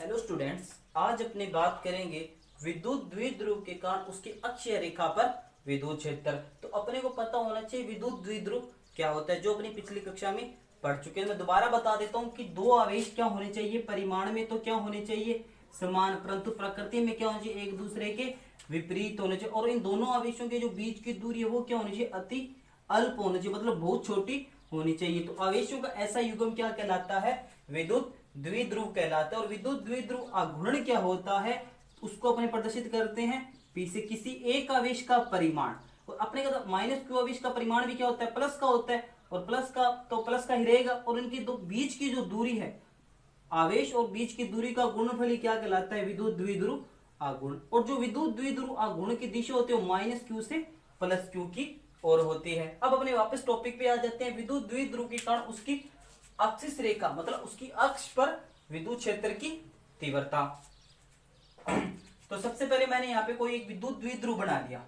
Hello students, आज अपनी बात करेंगे विद्युत द्विध्रुव के कारण उसकी अक्षीय रेखा पर विद्युत क्षेत्र। तो अपने को पता होना चाहिए विद्युत द्विध्रुव क्या होता है, जो अपनी पिछली कक्षा में पढ़ चुके हैं। मैं दोबारा बता देता हूँ कि दो आवेश क्या होने चाहिए, परिमाण में तो क्या होने चाहिए समान, परंतु प्रकृति में क्या होना चाहिए, एक दूसरे के विपरीत होने चाहिए। और इन दोनों आवेशों के जो बीच की दूरी है वो क्या होनी चाहिए, अति अल्प होनी चाहिए, मतलब बहुत छोटी होनी चाहिए। तो आवेशों का ऐसा युग्म क्या कहलाता है, विद्युत द्विध्रुव कहलाता है। और विद्युत द्विध्रुव आघूर्ण क्या होता है, उसको अपने प्रदर्शित करते हैं पी से किसी एक आवेश का परिमाण। और अपने का माइनस क्यू आवेश का परिमाण भी क्या होता है, प्लस का होता है, और प्लस का तो प्लस का ही रहेगा। और इनकी दो बीच की जो दूरी है, आवेश और बीच की दूरी का गुणनफल ही क्या कहलाता है, विद्युत द्विध्रुव आघूर्ण। और जो विद्युत द्विध्रुव आघूर्ण की दिशा होती है वो माइनस क्यू से प्लस क्यू की ओर होती है। अब अपने वापस टॉपिक पे आ जाते हैं। विद्युत द्विध्रुव के कारण उसकी अक्षिस रेखा, मतलब उसकी अक्ष पर विद्युत क्षेत्र की तीव्रता। तो सबसे पहले मैंने यहाँ पे कोई एक विद्युत द्विध्रुव बना लिया।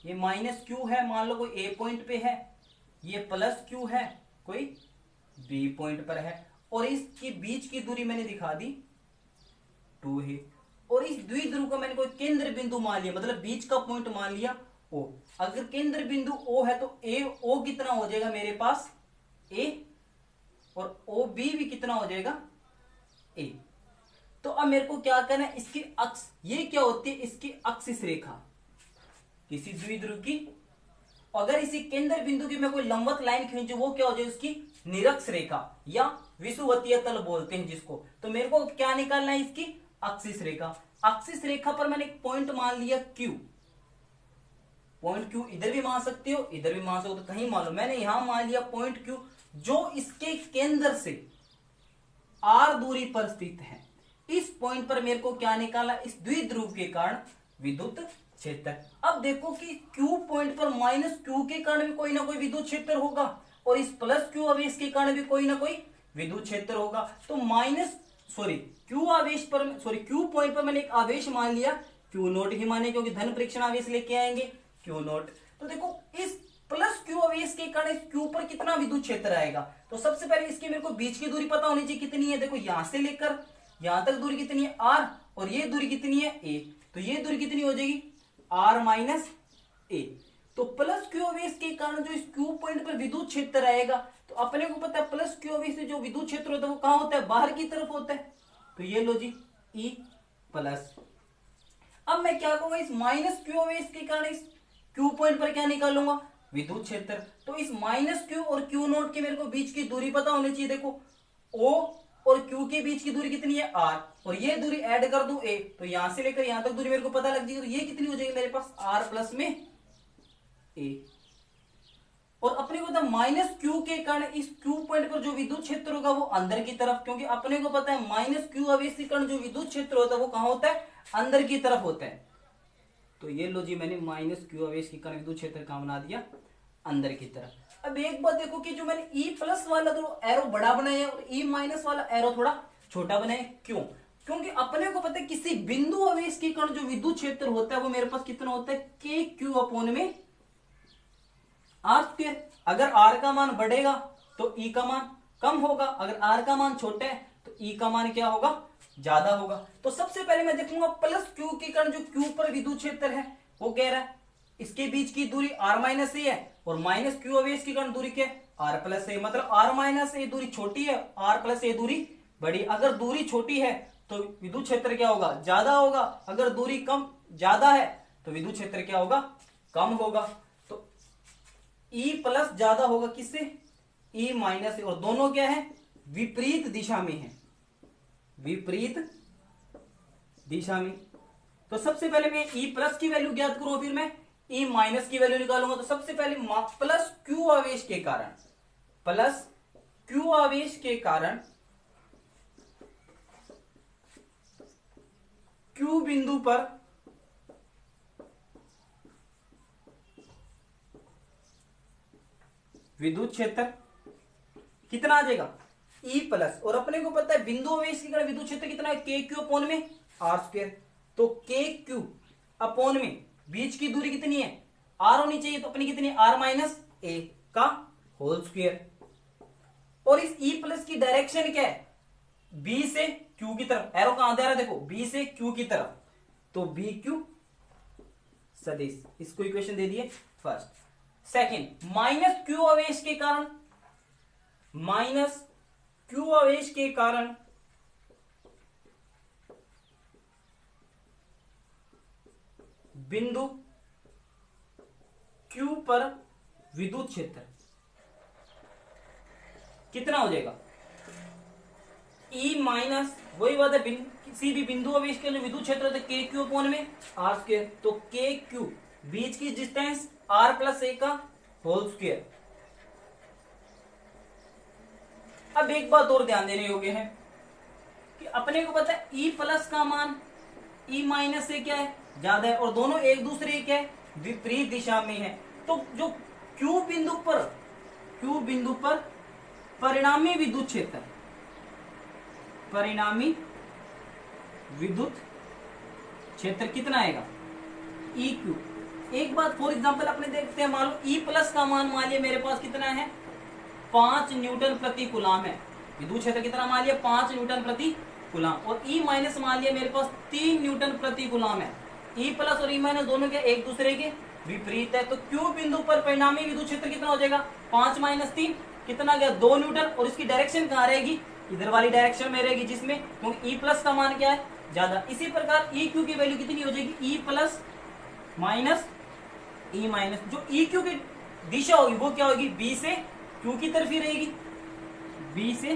ये माइनस क्यू है, मान लो कोई ए पॉइंट पे है, ये प्लस क्यू है कोई बी पॉइंट पर है, और इसकी बीच की दूरी मैंने दिखा दी 2 है। और इस द्विध्रुव को मैंने कोई केंद्र बिंदु मान लिया, मतलब बीच का पॉइंट मान लिया ओ। अगर केंद्र बिंदु ओ है तो ए ओ कितना हो जाएगा मेरे पास ए, और ओ बी भी कितना हो जाएगा ए। तो अब मेरे को क्या करना है, इसकी अक्ष, ये क्या होती है, इसकी अक्षिस रेखा किसी द्विध्रुव की। अगर इसी केंद्र बिंदु की मैं कोई लंबवत लाइन खींचू, वो क्या हो जाए, उसकी निरक्ष रेखा या विषुवतीय तल बोलते हैं जिसको। तो मेरे को क्या निकालना है, इसकी अक्षिस रेखा। अक्षिस रेखा पर मैंने एक पॉइंट मान लिया क्यू। पॉइंट क्यू इधर भी मान सकते हो, इधर भी मान सकते हो, तो कहीं मान लो। मैंने यहां मान लिया पॉइंट क्यू, जो इसके केंद्र से आर दूरी पर स्थित है। इस पॉइंट पर मेरे को क्या निकाला, इस द्विध्रुव के कारण विद्युत क्षेत्र। अब देखो कि क्यू पॉइंट पर माइनस क्यू के कारण भी कोई ना कोई विद्युत क्षेत्र होगा, और इस प्लस क्यू आवेश के कारण भी कोई ना कोई विद्युत क्षेत्र होगा। तो क्यू पॉइंट पर मैंने एक आवेश मान लिया, क्यू नोट ही माने, क्योंकि धन परीक्षण आवेश लेके आएंगे क्यू नोट। तो देखो इस प्लस क्यू आवेश के कारण इस क्यू पर कितना विद्युत क्षेत्र आएगा। तो सबसे पहले इसकी मेरे को बीच की दूरी पता होनी चाहिए कितनी है। देखो यहां से लेकर यहां तक दूरी कितनी है आर, और ये दूरी कितनी है ए। तो ये दूरी कितनी हो जाएगी आर माइनस ए। तो प्लस क्यू आवेश के कारण जो इस क्यू पॉइंट पर विद्युत क्षेत्र आएगा, तो अपने को पता है प्लस क्यू आवेश से जो विद्युत क्षेत्र होता है वो कहां होता है, बाहर की तरफ होता है। तो ये लो जी ई प्लस। अब मैं क्या करूंगा, इस माइनस क्यू आवेश के कारण इस क्यू पॉइंट पर क्या निकालूंगा, विद्युत क्षेत्र। तो इस माइनस क्यू और क्यू नोट के मेरे को बीच की दूरी पता होनी चाहिए। देखो ओ और क्यू के बीच की दूरी कितनी है आर, और ये दूरी ऐड कर दूं ए, तो यहां से लेकर यहां तक दूरी मेरे को पता लग जाएगी। तो ये कितनी हो जाएगी मेरे पास आर प्लस में ए। और अपने को माइनस क्यू के कारण इस क्यू पॉइंट पर जो विद्युत क्षेत्र होगा वो अंदर की तरफ, क्योंकि अपने को पता है माइनस क्यू आवेश के कारण जो विद्युत क्षेत्र होता है वो कहां होता है, अंदर की तरफ होता है। तो ये लो जी, मैंने माइनस क्यू आवेश के कारण विद्युत क्षेत्र कहां बना दिया, अंदर की तरफ। अब एक बात देखो कि जो मैंने ई प्लस वाला तो एरो बड़ा बनाया और ई माइनस वाला एरो थोड़ा छोटा बनाया, क्यों, क्योंकि अपने को पता है किसी बिंदु आवेश के कारण जो विद्युत क्षेत्र होता है वो मेरे पास कितना होता है, के क्यू अपॉन में आर स्क्वायर। अगर आर का मान बढ़ेगा तो ई का मान कम होगा, अगर आर का मान छोटा है तो ई का मान क्या होगा, ज्यादा होगा। तो सबसे पहले मैं देखूंगा प्लस क्यू के कारण जो क्यू पर विद्युत क्षेत्र है वो कह रहा है इसके बीच की दूरी आर माइनस ए है, और माइनस क्यू आवेश के कारण दूरी क्या है, आर प्लस ए। मतलब आर माइनस ए दूरी छोटी है, आर प्लस ए दूरी बड़ी। अगर दूरी छोटी है तो विद्युत क्षेत्र क्या होगा, ज्यादा होगा। अगर दूरी कम ज्यादा है तो विद्युत क्षेत्र क्या होगा, कम होगा। तो ई प्लस ज्यादा होगा किससे, ई माइनस से, और दोनों क्या है, विपरीत दिशा में है, विपरीत दिशा में। तो सबसे पहले मैं ई प्लस की वैल्यू ज्ञात करूं, फिर मैं ई माइनस की वैल्यू निकालूंगा। तो सबसे पहले प्लस क्यू आवेश के कारण, प्लस क्यू आवेश के कारण क्यू बिंदु पर विद्युत क्षेत्र कितना आ जाएगा, ई प्लस। और अपने को पता है बिंदु आवेश के कारण विद्युत क्षेत्र कितना है, के क्यू अपॉन में आर स्क्वायर। तो के क्यू अपॉन में बीच की दूरी कितनी है, आर होनी चाहिए, तो अपनी कितनी, आर माइनस ए का होल स्क्वायर। और इस ई प्लस की डायरेक्शन क्या है, बी से क्यू की तरफ, एरो कहां दे रहा है देखो, बी से क्यू की तरफ, तो बी क्यू सदिश, इसको इक्वेशन दे दिए फर्स्ट। सेकंड, माइनस क्यू आवेश के कारण, माइनस क्यू आवेश के कारण बिंदु क्यू पर विद्युत क्षेत्र कितना हो जाएगा, ई माइनस, वही बात है, किसी भी बिंदु आवेश के लिए विद्युत क्षेत्र होता है के क्यू अपॉन में आर स्क्वायर, तो के क्यू बीच की डिस्टेंस आर प्लस ए का होल स्क्वायर। अब एक बात और ध्यान देने योग्य है कि अपने को पता है ई प्लस का मान ई माइनस से क्या है, ज्यादा है, और दोनों एक दूसरे क्या है, विपरीत दिशा में है। तो जो क्यू बिंदु पर परिणामी विद्युत क्षेत्र, परिणामी विद्युत क्षेत्र कितना आएगा, ई क्यू। एक बात फॉर एग्जांपल अपने देखते हैं, मान लो ई प्लस का मान लिया मेरे पास कितना है, 5 न्यूटन प्रति कूलाम है, विद्युत क्षेत्र कितना मान लिया, 5 न्यूटन प्रति कूलाम, और ई माइनस मान लिया मेरे पास 3 न्यूटन प्रति कूलाम है। ई प्लस और ई माइनस दोनों क्या एक दूसरे के विपरीत है, तो क्यू बिंदु पर परिणामी विद्युत क्षेत्र कितना हो जाएगा, 5 माइनस 3 कितना गया, 2 न्यूटन, और इसकी डायरेक्शन कहां रहेगी, इधर वाली डायरेक्शन में रहेगी, जिसमें क्योंकि ई प्लस का मान क्या है, ज्यादा। इसी प्रकार ई क्यू की वैल्यू कितनी हो जाएगी, E plus minus E minus, जो ई क्यू की दिशा होगी वो क्या होगी, बी से क्यू की तरफ ही रहेगी, बी से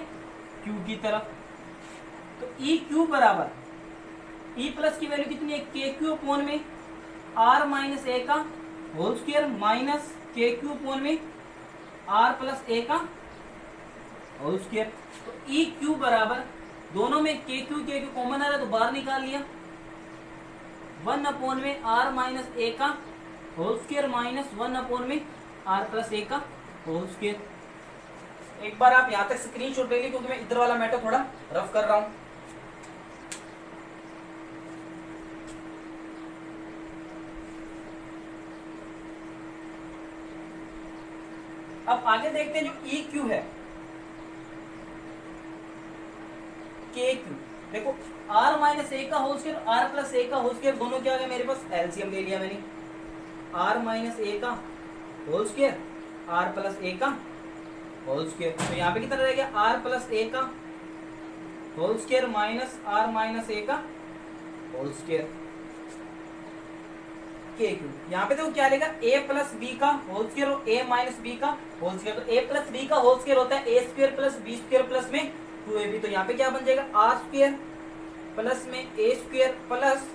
क्यू की तरफ। तो ई क्यू बराबर ई प्लस की वैल्यू कितनी है, के क्यू अपॉन में आर माइनस ए का होल स्क्वायर माइनस के क्यू अपॉन में आर प्लस ए का होल स्क्वायर। तो ई क्यू बराबर, दोनों में के क्यू कॉमन आ रहा है तो बाहर निकाल लिया, 1 अपॉन में आर माइनस ए का होल स्क्वायर माइनस 1 अपॉन में आर प्लस ए का होल स्क्वायर। एक बार आप यहां तक स्क्रीनशॉट ले लीजिए, क्योंकि मैं इधर वाला मैटर थोड़ा रफ कर रहा हूं। अब आगे देखते हैं जो ई क्यू है, के क्यू, देखो आर माइनस ए का whole square r plus a का होल स्क्वायर दोनों क्या आ गया मेरे पास, एलसीएम ले लिया मैंने, आर माइनस ए का whole square r plus a का होल स्क्वायर, तो यहाँ पे कितना रह गया, आर प्लस ए का whole square minus r minus a का होल स्क्वायर, के क्यू। यहाँ पे देखो क्या लेगा, ए प्लस बी का होल स्क्वायर और ए माइनस बी का होल स्क्वायर, तो ए प्लस बी का होल स्क्वायर होता है a square plus b square plus में 2ab, तो यहाँ पे क्या बन जाएगा, आर स्क्वायर प्लस में a square plus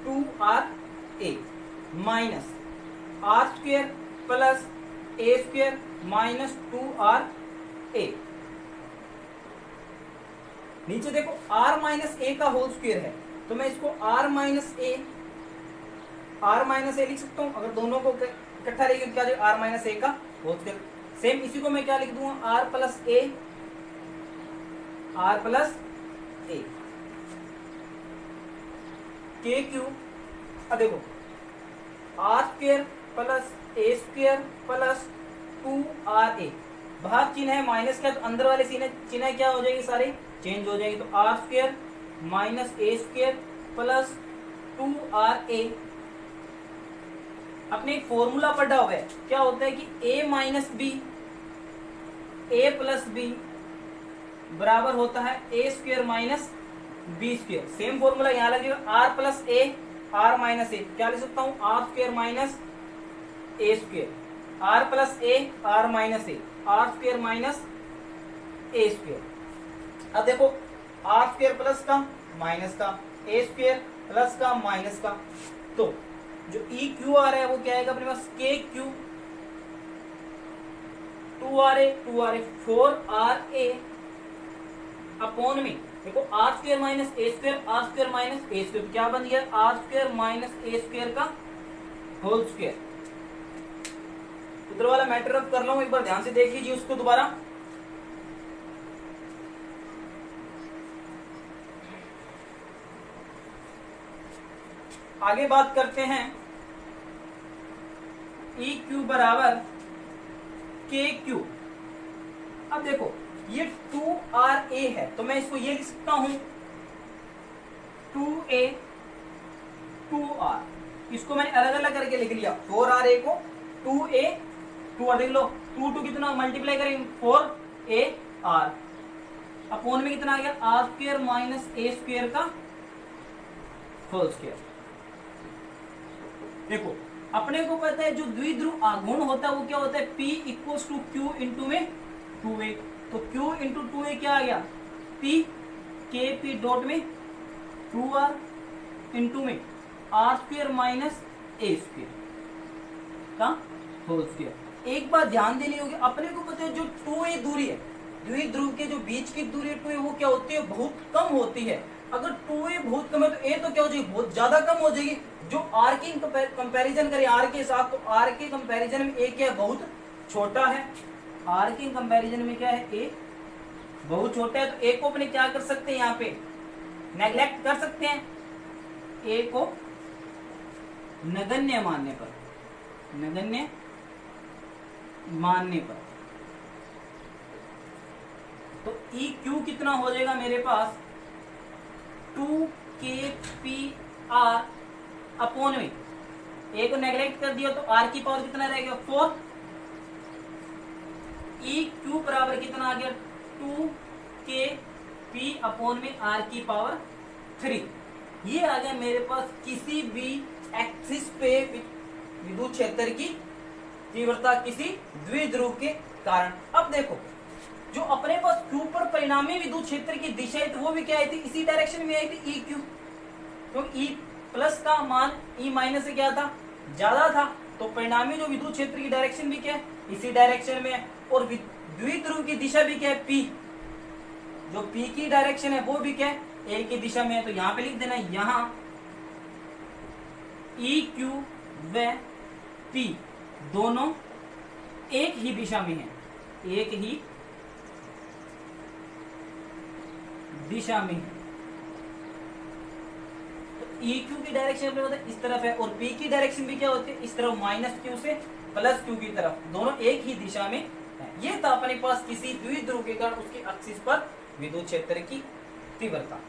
2ra minus r square plus a square minus 2ra। नीचे देखो आर माइनस ए का होल स्क्वायर है, तो मैं इसको आर माइनस ए लिख सकता हूं, अगर दोनों को इकट्ठा लेंगे तो क्या जाएगा, आर माइनस ए का होल स्क्वायर। सेम इसी को मैं क्या लिख दूंगा, आर प्लस ए के क्यू। अब देखो are square plus a square plus 2ra, भाग चिन्ह है माइनस का, तो अंदर वाले चिन्ह क्या हो जाएगी, सारे चेंज हो जाएगी, तो आर स्क्वायर माइनस ए स्क्वायर प्लस 2ra। अपने एक फॉर्मूला पढ़ा हुआ है, क्या होता है कि a minus b a plus b बराबर होता है a square minus b square. Same formula यहाँ लगेगा, r plus a r minus a, क्या लिख सकता हूँ, r square minus A square, r plus a r minus a, r square minus A square. अब देखो आर स्क्वायर प्लस का minus का, ए स्क्वायर प्लस का माइनस का, तो जो ई क्यू आ रहा है वो क्या आएगा अपने पास, के क्यू 2ra 4ra अपॉन में देखो are square minus A square, R square minus A square, क्या बन गया, आर स्क्वायर माइनस ए स्क्वायर का होल स्क्वायर। उधर वाला मैटर अब कर लो, एक बार ध्यान से देख लीजिए उसको दोबारा। आगे बात करते हैं, ई क्यू बराबर के क्यू। अब देखो ये 2RA है, तो मैं इसको ये लिख सकता हूं 2A 2R, इसको मैंने अलग अलग करके लिख लिया। 4RA को 2A 2R, देख लो 2 कितना मल्टीप्लाई करेंगे 4AR, अपोन में कितना आ गया R square minus A square का होल स्क्वायर। देखो अपने को पता है जो द्विध्रुव आघूर्ण होता है वो क्या होता है, P equals to Q into में 2A, तो Q इंटू 2A क्या आ गया P K P डॉट में 2R इंटू में R square minus A square का होल स्क्वायर। एक बात ध्यान देनी होगी, अपने को पता है जो 2A दूरी है, द्विध्रुव के जो बीच की दूरी 2A वो क्या होती है, बहुत कम होती है। अगर 2A बहुत कम है तो A तो क्या हो जाएगी, बहुत ज्यादा कम हो जाएगी। जो R की कंपैरिजन करें R के साथ, तो R के कंपैरिजन में A क्या है, बहुत छोटा है। R के कंपैरिजन में क्या है, A बहुत छोटा है। तो A को अपने क्या कर सकते हैं, यहाँ पे नेग्लेक्ट कर सकते हैं। A को नगण्य मानने पर, नगण्य मानने पर तो EQ कितना हो जाएगा मेरे पास 2KPR अपोन में A को नेग्लेक्ट कर दिया तो R की पावर कितना रहेगा 4। EQ बराबर कितना आ गया 2KP अपोन में R की पावर 3। ये आ गया मेरे पास किसी भी एक्सिस पे विद्युत क्षेत्र की तीव्रता किसी द्विध्रुव के कारण। अब देखो जो अपने पास Q पर परिणामी विद्युत क्षेत्र की दिशा है तो वो भी क्या आई थी, इसी डायरेक्शन में आई थी EQ, क्योंकि E प्लस का मान E माइनस से क्या था, ज्यादा था, तो परिणामी जो विद्युत क्षेत्र की डायरेक्शन भी क्या है, इसी डायरेक्शन में है। और द्विध्रुव की दिशा भी क्या है P, जो P की डायरेक्शन है वो भी क्या है, A की दिशा में है। तो यहाँ पे लिख देना, यहाँ EQ व P दोनों एक ही दिशा में है, एक ही दिशा में है। तो EQ की डायरेक्शन अपने होता है इस तरफ है, और P की डायरेक्शन भी क्या होती है, इस तरफ माइनस Q से प्लस Q की तरफ, दोनों एक ही दिशा में है। ये था अपने पास किसी द्विध्रुव के कारण उसके एक्सिस पर विद्युत क्षेत्र की तीव्रता।